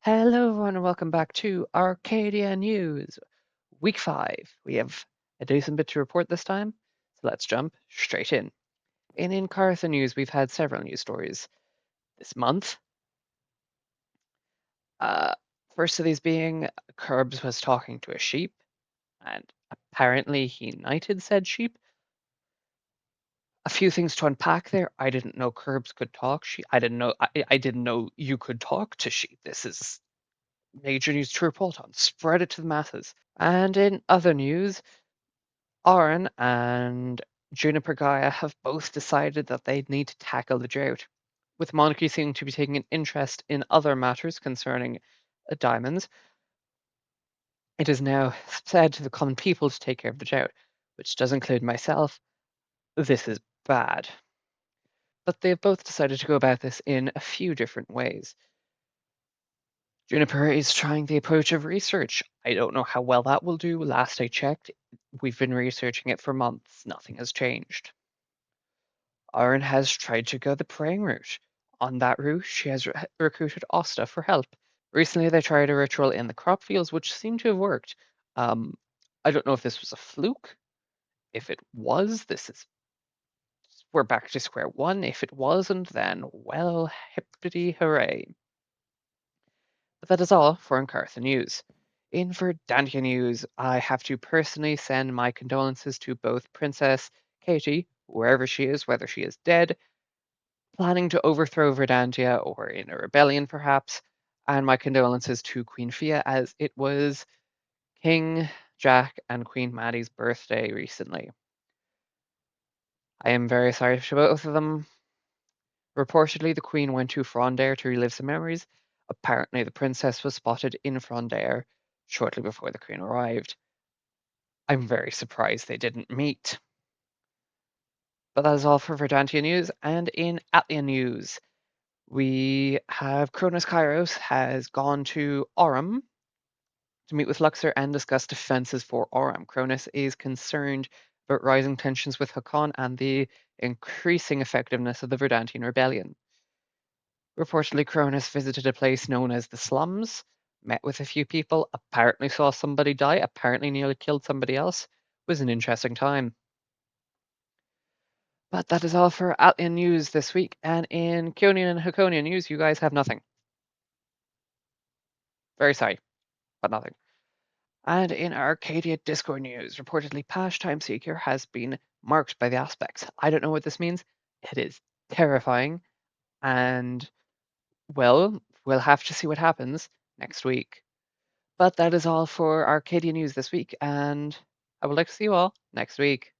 Hello, everyone, and welcome back to Arcadia News, Week 5. We have a decent bit to report this time, so let's jump straight in. In Cartha News, we've had several news stories this month. Uh, First of these being Curbs was talking to a sheep, and apparently he knighted said sheep. A few things to unpack there. I didn't know Curbs could talk. I didn't know you could talk to sheep. This is major news to report on. Spread it to the masses. And in other news, Aaron and Juniper Gaia have both decided that they need to tackle the drought. With Monarchy seeming to be taking an interest in other matters concerning diamonds, it is now said to the common people to take care of the drought, which does include myself. This is bad. But they have both decided to go about this in a few different ways. Juniper is trying the approach of research. I don't know how well that will do. Last I checked, we've been researching it for months. Nothing has changed. Aaron has tried to go the praying route. On that route, she has recruited Asta for help. Recently, they tried a ritual in the crop fields, which seemed to have worked. Um, I don't know if this was a fluke. If it was, this is we're back to square one. If it wasn't, then well, hippity hooray! But that is all for Encartha News. In Verdantia News, I have to personally send my condolences to both Princess Katie, wherever she is, whether she is dead, planning to overthrow Verdantia or in a rebellion perhaps, and my condolences to Queen Fia as it was King Jack and Queen Maddie's birthday recently. I am very sorry for both of them. Reportedly, the Queen went to Frondare to relive some memories. Apparently, the Princess was spotted in Frondare shortly before the Queen arrived. I'm very surprised they didn't meet. But that is all for Verdantia News, and in Atlia News, we have Cronus Kairos has gone to Aurum to meet with Luxor and discuss defenses for Aurum. Cronus is concerned about rising tensions with Haakon and the increasing effectiveness of the Verdantian rebellion. Reportedly, Cronus visited a place known as the Slums, met with a few people, apparently saw somebody die, apparently nearly killed somebody else. It was an interesting time. But that is all for Atlian News this week, and in Keonian and Haakonian News, you guys have nothing. Very sorry, but nothing. And in Arcadia Discord news, reportedly Pash Time Seeker has been marked by the aspects. I don't know what this means. It is terrifying, and well, we'll have to see what happens next week. But that is all for Arcadia news this week, and I would like to see you all next week.